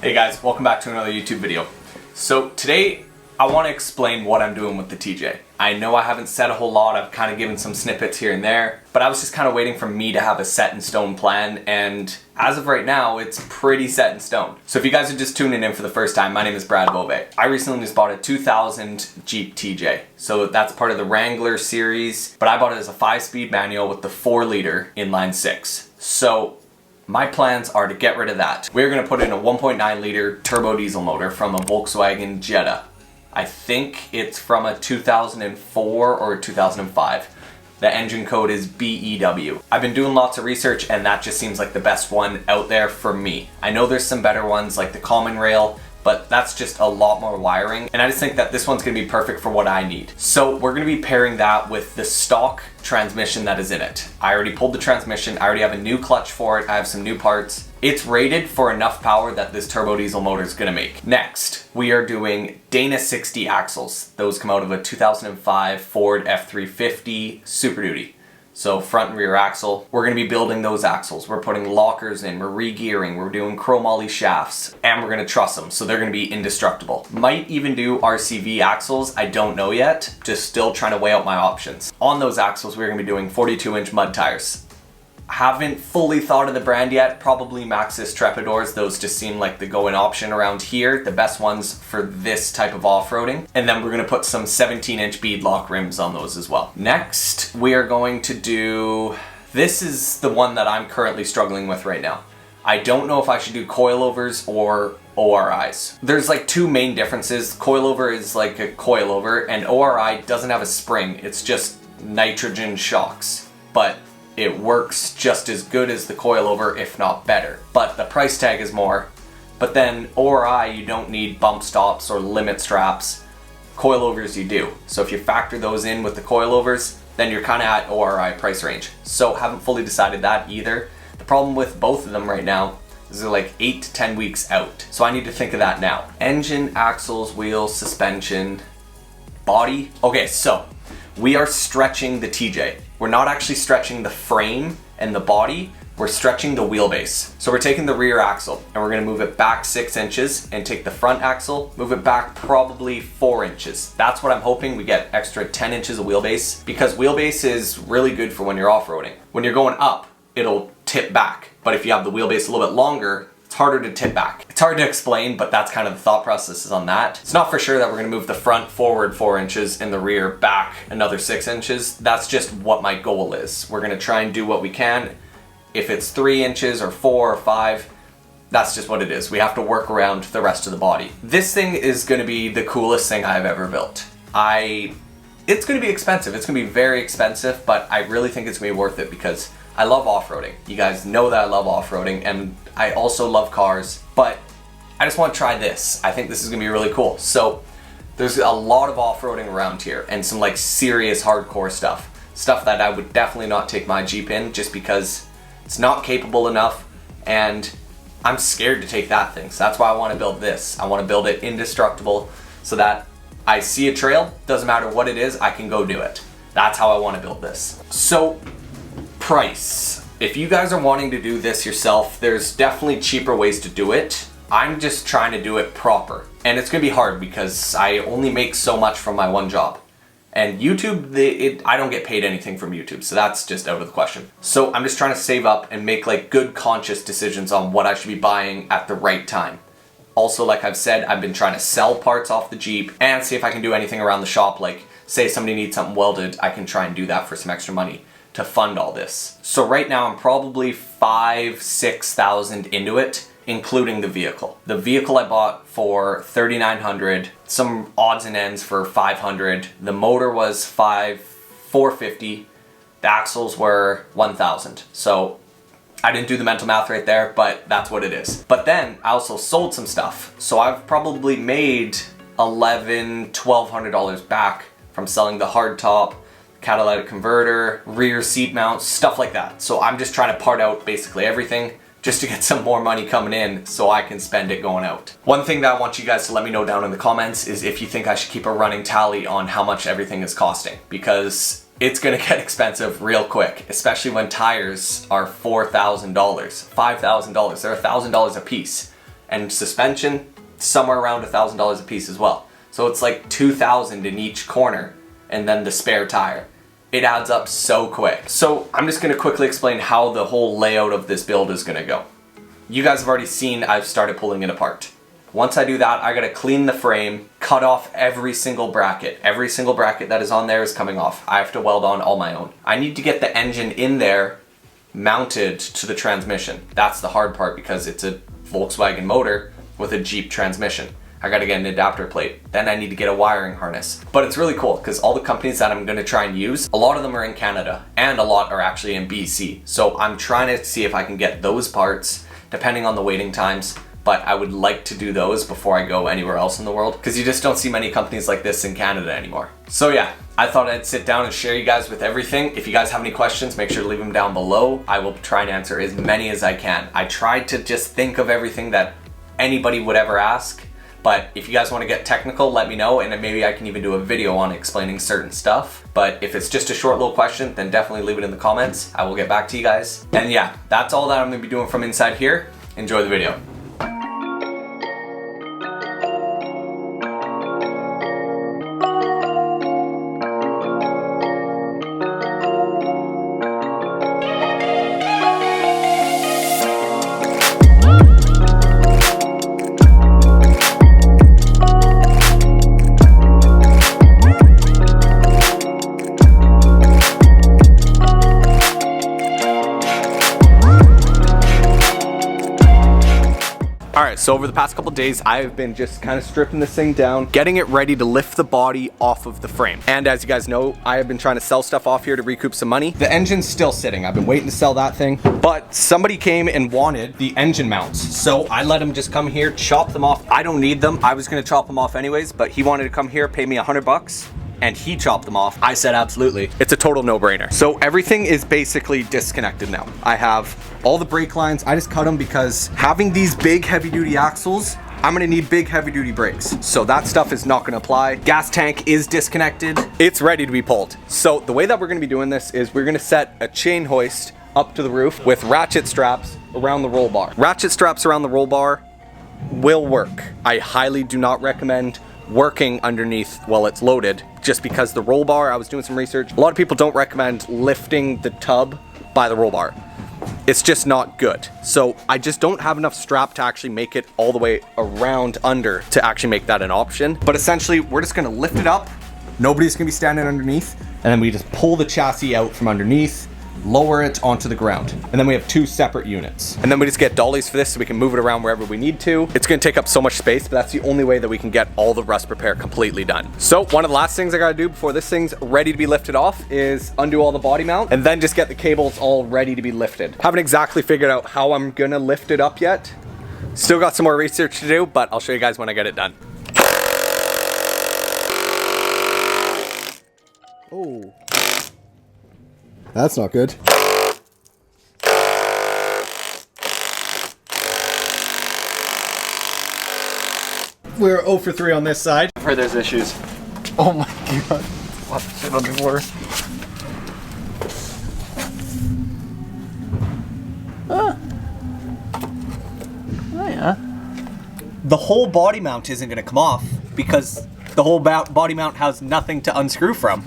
Hey guys, welcome back to another YouTube video. So today I want to explain what I'm doing with the TJ. I know I haven't said a whole lot, I've kind of given some snippets here and there, but I was just kind of waiting for me to have a set in stone plan, and as of right now, it's pretty set in stone. So if you guys are just tuning in for the first time, my name is Beauvais. I recently just bought a 2000 Jeep TJ. So that's part of the Wrangler series, but I bought it as a 5-speed manual with the 4-liter inline 6. So my plans are to get rid of that. We're going to put in a 1.9 liter turbo diesel motor from a Volkswagen Jetta. I think it's from a 2004 or 2005. The engine code is BEW. I've been doing lots of research and that just seems like the best one out there for me. I know there's some better ones like the Common Rail, but that's just a lot more wiring, and I just think that this one's gonna be perfect for what I need. So we're gonna be pairing that with the stock transmission that is in it. I already pulled the transmission, I already have a new clutch for it, I have some new parts. It's rated for enough power that this turbo diesel motor is gonna make. Next, we are doing Dana 60 axles. Those come out of a 2005 Ford F350 Super Duty. So front and rear axle. We're going to be building those axles. We're putting lockers in, we're re-gearing, we're doing chromoly shafts, and we're going to truss them, so they're going to be indestructible. Might even do RCV axles, I don't know yet. Just still trying to weigh out my options. On those axles, we're going to be doing 42-inch mud tires. Haven't fully thought of the brand yet, probably Maxxis Trepidors. Those just seem like the going option around here, the best ones for this type of off-roading. And then we're gonna put some 17-inch beadlock rims on those as well. Next, we are going to do, this is the one that I'm currently struggling with right now. I don't know if I should do coilovers or ORIs. There's like two main differences. Coilover is like a coilover and ORI doesn't have a spring, it's just nitrogen shocks. But it works just as good as the coilover, if not better. But the price tag is more. But then ORI, you don't need bump stops or limit straps. Coilovers you do. So if you factor those in with the coilovers, then you're kind of at ORI price range. So haven't fully decided that either. The problem with both of them right now is they're like 8 to 10 weeks out. So I need to think of that now. Engine, axles, wheels, suspension, body. Okay, so we are stretching the TJ. We're not actually stretching the frame and the body, we're stretching the wheelbase. So we're taking the rear axle and we're gonna move it back 6 inches and take the front axle, move it back probably 4 inches. That's what I'm hoping, we get extra 10 inches of wheelbase, because wheelbase is really good for when you're off-roading. When you're going up, it'll tip back. But if you have the wheelbase a little bit longer, it's harder to tip back. It's hard to explain, but that's kind of the thought process on that. It's not for sure that we're gonna move the front forward 4 inches and the rear back another 6 inches. That's just what my goal is. We're gonna try and do what we can. If it's 3 inches or 4 or 5, that's just what it is. We have to work around the rest of the body. This thing is gonna be the coolest thing I've ever built. It's gonna be expensive. It's gonna be very expensive, but I really think it's gonna be worth it because I love off-roading. You guys know that I love off-roading, and I also love cars, but I just want to try this. I think this is gonna be really cool. So there's a lot of off-roading around here and some like serious hardcore stuff. Stuff that I would definitely not take my Jeep in just because it's not capable enough and I'm scared to take that thing. So that's why I want to build this. I want to build it indestructible so that I see a trail, doesn't matter what it is, I can go do it. That's how I want to build this. So price. If you guys are wanting to do this yourself, there's definitely cheaper ways to do it. I'm just trying to do it proper. And it's gonna be hard because I only make so much from my one job. And YouTube, I don't get paid anything from YouTube, so that's just out of the question. So I'm just trying to save up and make like good conscious decisions on what I should be buying at the right time. Also, like I've said, I've been trying to sell parts off the Jeep and see if I can do anything around the shop, like say somebody needs something welded, I can try and do that for some extra money to fund all this. So right now I'm probably 5,000–6,000 into it, including the vehicle. The vehicle I bought for $3,900, some odds and ends for $500. The motor was $450. The axles were $1,000. So I didn't do the mental math right there, but that's what it is. But then I also sold some stuff. So I've probably made $1,200 back from selling the hardtop, catalytic converter, rear seat mounts, stuff like that. So I'm just trying to part out basically everything just to get some more money coming in so I can spend it going out. One thing that I want you guys to let me know down in the comments is if you think I should keep a running tally on how much everything is costing, because it's gonna get expensive real quick, especially when tires are $4,000, $5,000. They're $1,000 a piece. and suspension somewhere around $1,000 a piece as well. So it's like $2,000 in each corner, and then the spare tire. It adds up so quick. So I'm just gonna quickly explain how the whole layout of this build is gonna go. You guys have already seen I've started pulling it apart. Once I do that, I gotta clean the frame, cut off every single bracket. Every single bracket that is on there is coming off. I have to weld on all my own. I need to get the engine in there mounted to the transmission. That's the hard part because it's a Volkswagen motor with a Jeep transmission. I gotta get an adapter plate. Then I need to get a wiring harness. But it's really cool because all the companies that I'm gonna try and use, a lot of them are in Canada and a lot are actually in BC. So I'm trying to see if I can get those parts depending on the waiting times. But I would like to do those before I go anywhere else in the world because you just don't see many companies like this in Canada anymore. So yeah, I thought I'd sit down and share you guys with everything. If you guys have any questions, make sure to leave them down below. I will try and answer as many as I can. I tried to just think of everything that anybody would ever ask, but if you guys want to get technical, let me know, and then maybe I can even do a video on explaining certain stuff. But if it's just a short little question, then definitely leave it in the comments. I will get back to you guys. And yeah, that's all that I'm gonna be doing from inside here. Enjoy the video. Alright, so over the past couple days, I've been just kind of stripping this thing down, getting it ready to lift the body off of the frame. And as you guys know, I have been trying to sell stuff off here to recoup some money. The engine's still sitting. I've been waiting to sell that thing. But somebody came and wanted the engine mounts. So I let him just come here, chop them off. I don't need them. I was going to chop them off anyways, but he wanted to come here, pay me $100. And he chopped them off. I said absolutely. It's a total no-brainer. So everything is basically disconnected now. I have all the brake lines. I just cut them because having these big heavy-duty axles, I'm gonna need big heavy-duty brakes. So that stuff is not gonna apply. Gas tank is disconnected. It's ready to be pulled. So the way that we're gonna be doing this is we're gonna set a chain hoist up to the roof with ratchet straps around the roll bar. Ratchet straps around the roll bar will work. I highly do not recommend working underneath while it's loaded, just because the roll bar, I was doing some research, a lot of people don't recommend lifting the tub by the roll bar. It's just not good. So I just don't have enough strap to actually make it all the way around under to actually make that an option. But essentially, we're just gonna lift it up. Nobody's gonna be standing underneath. And then we just pull the chassis out from underneath, lower it onto the ground. And then we have two separate units. And then we just get dollies for this so we can move it around wherever we need to. It's gonna take up so much space, but that's the only way that we can get all the rust repair completely done. So one of the last things I gotta do before this thing's ready to be lifted off is undo all the body mount and then just get the cables all ready to be lifted. Haven't exactly figured out how I'm gonna lift it up yet. Still got some more research to do, but I'll show you guys when I get it done. Oh. That's not good. We're 0 for 3 on this side. I've heard there's issues. Oh my god. A lot of shit on the floor. Oh yeah. The whole body mount isn't gonna come off because the whole body mount has nothing to unscrew from.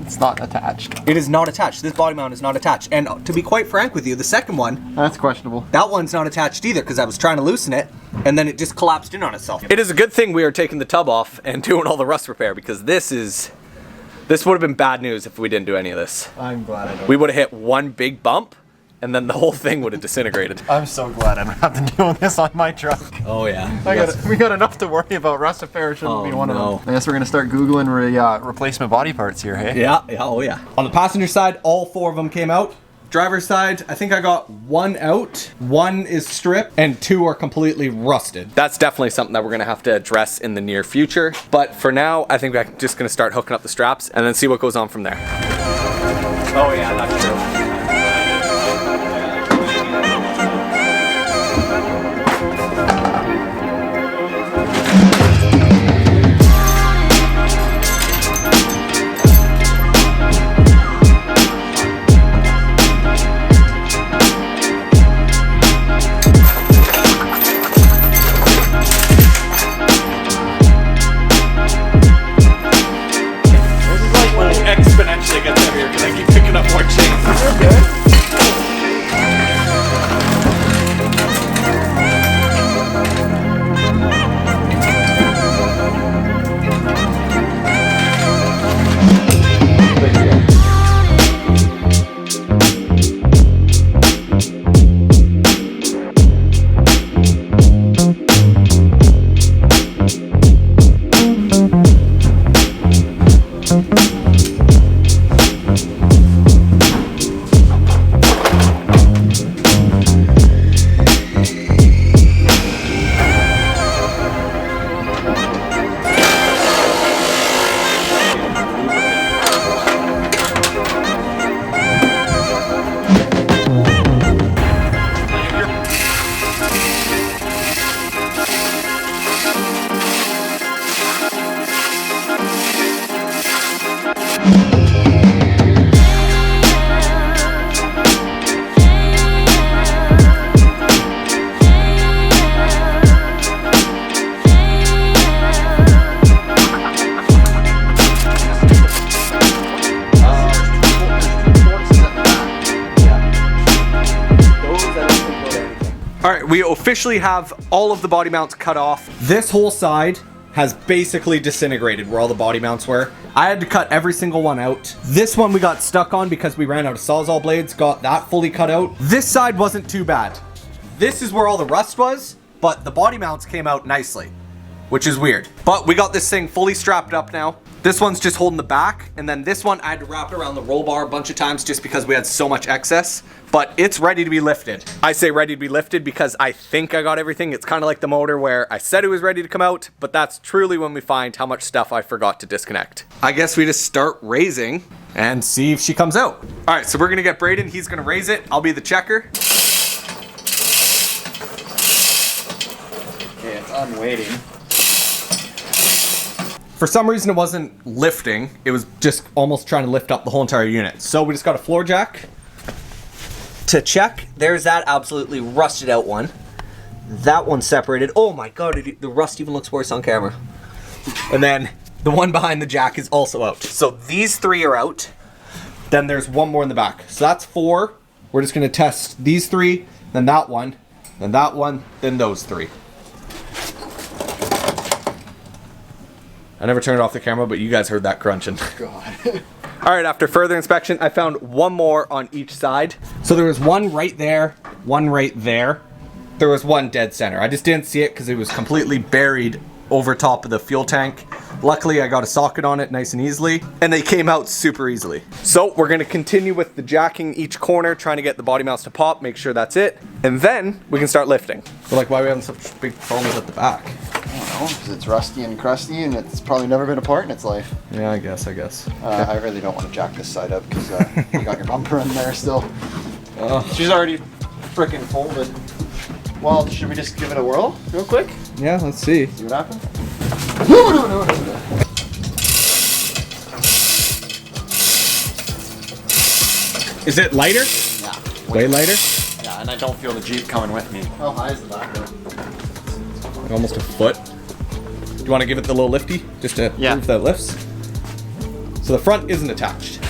It's not attached. It is not attached. This body mount is not attached. And to be quite frank with you, the second one, That's questionable. that one's not attached either because I was trying to loosen it and then it just collapsed in on itself. It is a good thing we are taking the tub off and doing all the rust repair because this would have been bad news if we didn't do any of this. I'm glad I don't. We would have hit one big bump and then the whole thing would have disintegrated. I'm so glad I don't have to deal with this on my truck. Oh yeah. We got enough to worry about. Rust repair shouldn't be one of them. I guess we're gonna start Googling replacement body parts here, hey? Yeah, oh yeah. On the passenger side, all 4 of them came out. Driver's side, I think I got 1 out, 1 is stripped, and 2 are completely rusted. That's definitely something that we're gonna have to address in the near future. But for now, I think I'm just gonna start hooking up the straps and then see what goes on from there. Oh yeah, that's true. officially have all of the body mounts cut off. This whole side has basically disintegrated where all the body mounts were. I had to cut every single one out. This one we got stuck on because we ran out of Sawzall blades, got that fully cut out. This side wasn't too bad. This is where all the rust was, but the body mounts came out nicely, which is weird. But we got this thing fully strapped up now. This one's just holding the back, and then this one I had to wrap it around the roll bar a bunch of times just because we had so much excess, but it's ready to be lifted. I say ready to be lifted because I think I got everything. It's kind of like the motor where I said it was ready to come out, but that's truly when we find how much stuff I forgot to disconnect. I guess we just start raising and see if she comes out. All right, so we're gonna get Braden. He's gonna raise it. I'll be the checker. Okay, it's unweighting. For some reason, it wasn't lifting. It was just almost trying to lift up the whole entire unit. So we just got a floor jack to check. There's that absolutely rusted out one. That one's separated. Oh my God, the rust even looks worse on camera. And then the one behind the jack is also out. So these three are out. Then there's one more in the back. So that's 4. We're just gonna test these 3, then that one, then those 3. I never turned it off the camera, but you guys heard that crunching. God. All right, after further inspection, I found one more on each side. So there was one right there, one right there. There was one dead center. I just didn't see it because it was completely buried over top of the fuel tank. Luckily, I got a socket on it nice and easily, and they came out super easily. So we're gonna continue with the jacking each corner, trying to get the body mounts to pop, make sure that's it, and then we can start lifting. But like, why are we having such big problems at the back? I don't know, because it's rusty and crusty and it's probably never been apart in its life. Yeah, I guess. I really don't want to jack this side up because you got your bumper in there still. She's already freaking folded. Well, should we just give it a whirl real quick? Yeah, let's see. See what happens? No. Is it lighter? Yeah. Way lighter? Yeah, and I don't feel the Jeep coming with me. How high is the back though? Like almost a foot. Do you want to give it the little lifty just to prove that it lifts? So the front isn't attached.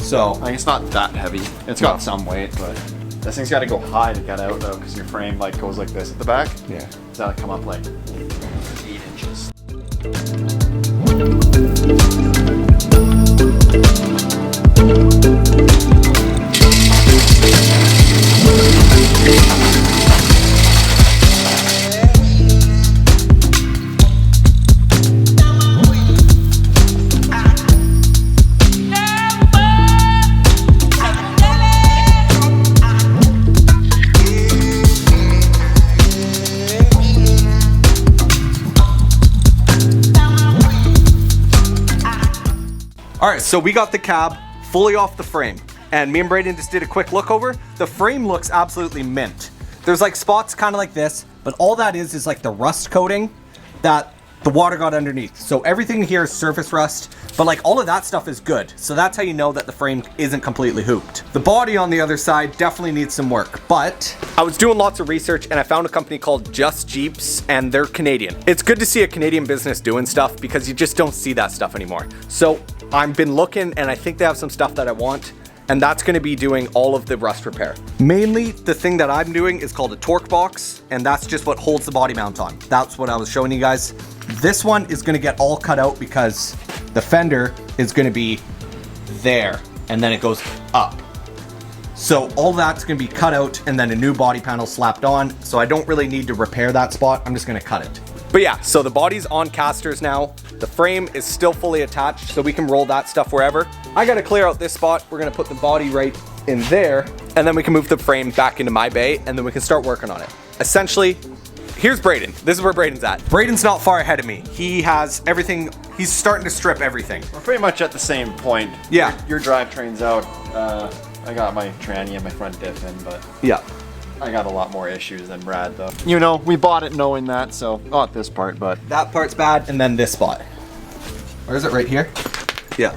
So I mean, it's not that heavy. It's got some weight, but this thing's got to go high to get out though, because your frame like goes like this at the back. yeah. It's got to come up like 8 inches. All right, so we got the cab fully off the frame, and me and Braden just did a quick look over. The frame looks absolutely mint. There's like spots kind of like this, but all that is like the rust coating that the water got underneath. So everything here is surface rust, but like all of that stuff is good. So that's how you know that the frame isn't completely hooped. The body on the other side definitely needs some work, but I was doing lots of research and I found a company called Just Jeeps, and they're Canadian. It's good to see a Canadian business doing stuff because you just don't see that stuff anymore. So I've been looking and I think they have some stuff that I want, and that's gonna be doing all of the rust repair. Mainly the thing that I'm doing is called a torque box, and that's just what holds the body mount on. That's what I was showing you guys. This one is gonna get all cut out because the fender is gonna be there and then it goes up. So all that's gonna be cut out and then a new body panel slapped on. So I don't really need to repair that spot. I'm just gonna cut it. But yeah, so the body's on casters now. The frame is still fully attached, so we can roll that stuff wherever. I gotta clear out this spot. We're gonna put the body right in there, and then we can move the frame back into my bay, and then we can start working on it. Essentially, here's Braden. This is where Braden's at. Braden's not far ahead of me. He has everything. He's starting to strip everything. We're pretty much at the same point. Yeah. Your drivetrain's out. I got my tranny and my front diff in, but Yeah. I got a lot more issues than Brad though. You know, we bought it knowing that, so not this part, but That part's bad, and then this spot. Where is it? Right here? Yeah.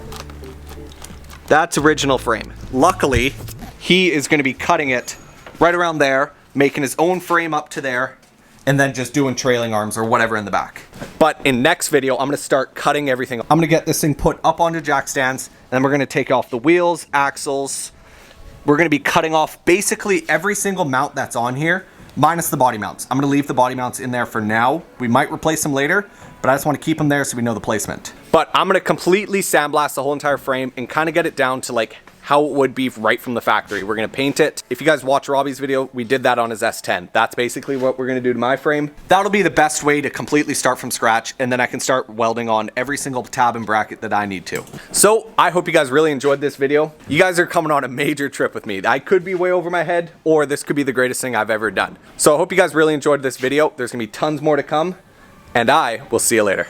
That's original frame. Luckily, he is going to be cutting it right around there, making his own frame up to there, and then just doing trailing arms or whatever in the back. But in next video, I'm going to start cutting everything. I'm going to get this thing put up onto jack stands, and then we're going to take off the wheels, axles, we're gonna be cutting off basically every single mount that's on here, minus the body mounts. I'm gonna leave the body mounts in there for now. We might replace them later, but I just wanna keep them there so we know the placement. But I'm gonna completely sandblast the whole entire frame and kind of get it down to like how it would be right from the factory. We're gonna paint it. If you guys watch Robbie's video, we did that on his S10. That's basically what we're gonna do to my frame. That'll be the best way to completely start from scratch, and then I can start welding on every single tab and bracket that I need to. So I hope you guys really enjoyed this video. You guys are coming on a major trip with me. I could be way over my head, or this could be the greatest thing I've ever done. So I hope you guys really enjoyed this video. There's gonna be tons more to come, and I will see you later.